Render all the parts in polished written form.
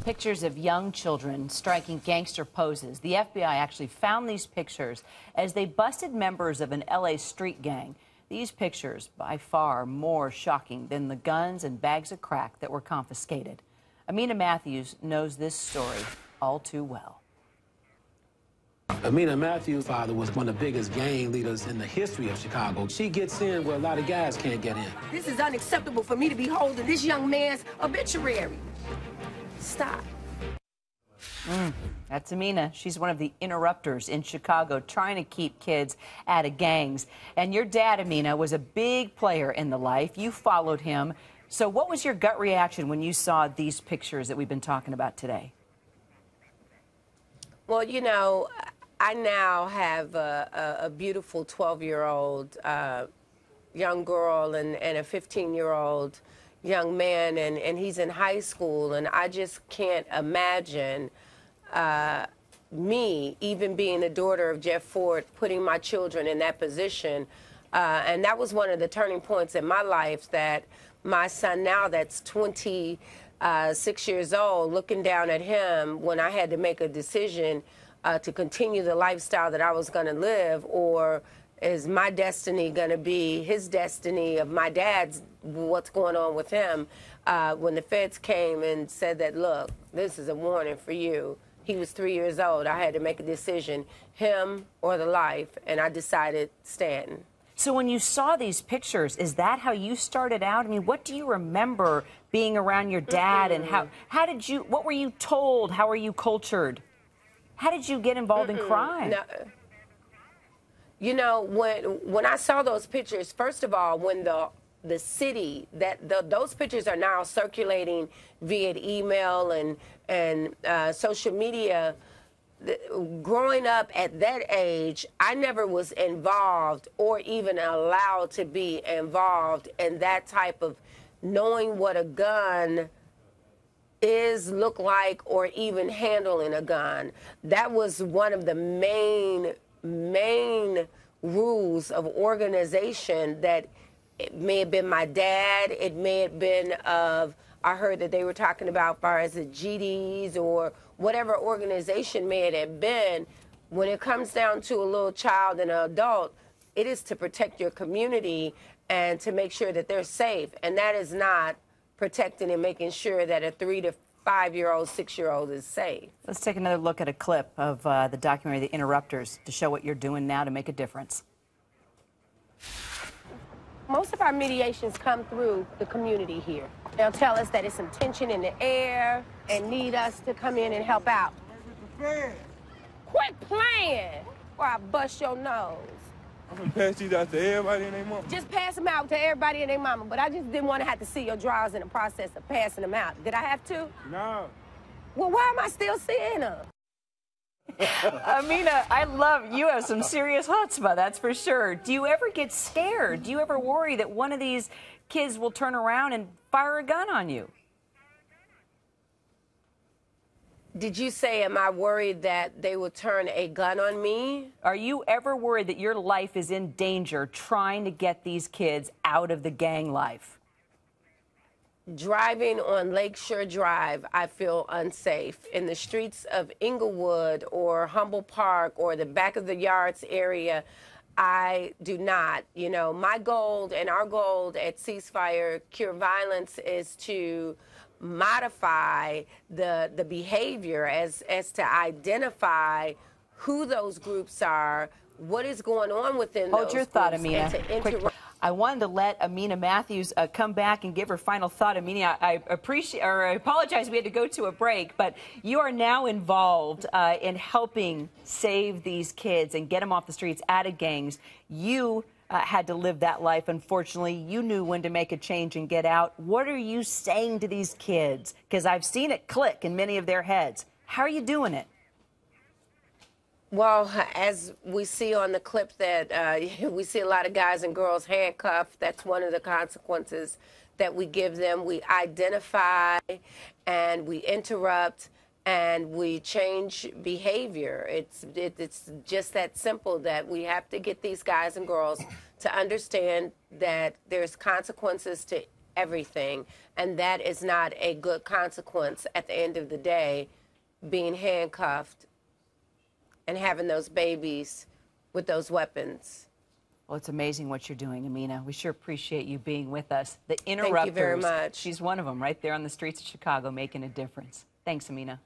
pictures of young children striking gangster poses. The FBI actually found these pictures as they busted members of an LA street gang. These pictures, by far more shocking than the guns and bags of crack that were confiscated. Amina Matthews knows this story all too well. Amina Matthews' father was one of the biggest gang leaders in the history of Chicago. She gets in where a lot of guys can't get in. This is unacceptable for me to be holding this young man's obituary. Stop. That's Amina. She's one of the interrupters in Chicago trying to keep kids out of gangs. And your dad, Amina, was a big player in the life. You followed him. So what was your gut reaction when you saw these pictures that we've been talking about today? Well, you know, I now have a beautiful 12-year-old young girl and a 15-year-old young man, and he's in high school, and I just can't imagine me, even being the daughter of Jeff Ford, putting my children in that position. And that was one of the turning points in my life, that my son now that's 26 years old, looking down at him when I had to make a decision to continue the lifestyle that I was going to live, or is my destiny going to be his destiny of my dad's, what's going on with him? When the feds came and said that, look, this is a warning for you. He was 3 years old. I had to make a decision, him or the life, and I decided Stanton. So when you saw these pictures, is that how you started out? I mean, what do you remember being around your dad, and how did you, what were you told? How were you cultured? How did you get involved in crime? No. You know, when I saw those pictures, first of all, when the city, those pictures are now circulating via email and social media. Growing up at that age, I never was involved or even allowed to be involved in that type of knowing what a gun is, look like, or even handling a gun. That was one of the main rules of organization. That it may have been my dad, it may have been of, I heard that they were talking about as far as the GDs or whatever organization may it have been. When it comes down to a little child and an adult, it is to protect your community and to make sure that they're safe. And that is not protecting and making sure that a 3 to 5-year-old, 6-year-old is safe. Let's take another look at a clip of the documentary, The Interrupters, to show what you're doing now to make a difference. Most of our mediations come through the community here. They'll tell us that it's some tension in the air and need us to come in and help out. Quit playing, or I bust your nose. I'm gonna pass these out to everybody and their mama. Just pass them out to everybody and their mama, but I just didn't want to have to see your drawers in the process of passing them out. Did I have to? No. Well, why am I still seeing them? Amina, I love, you have some serious chutzpah, that's for sure. Do you ever get scared? Do you ever worry that one of these kids will turn around and fire a gun on you? Did you say, am I worried that they will turn a gun on me? Are you ever worried that your life is in danger trying to get these kids out of the gang life? Driving on Lakeshore Drive, I feel unsafe. In the streets of Inglewood or Humboldt Park or the back of the yards area, I do not. You know, my goal and our goal at Ceasefire Cure Violence is to modify the behavior as to identify who those groups are, what is going on within those groups. Hold your thought, Amina. I wanted to let Amina Matthews come back and give her final thought. Amina, I apologize we had to go to a break, but you are now involved in helping save these kids and get them off the streets, out of gangs. You had to live that life, unfortunately. You knew when to make a change and get out. What are you saying to these kids? Because I've seen it click in many of their heads. How are you doing it? Well, as we see on the clip that we see a lot of guys and girls handcuffed. That's one of the consequences that we give them. We identify and we interrupt and we change behavior. It's just that simple, that we have to get these guys and girls to understand that there's consequences to everything. And that is not a good consequence at the end of the day, being handcuffed and having those babies with those weapons. Well, it's amazing what you're doing, Amina. We sure appreciate you being with us. The Interrupters. Thank you very much. She's one of them right there on the streets of Chicago making a difference. Thanks, Amina.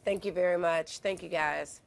Thank you very much. Thank you, guys.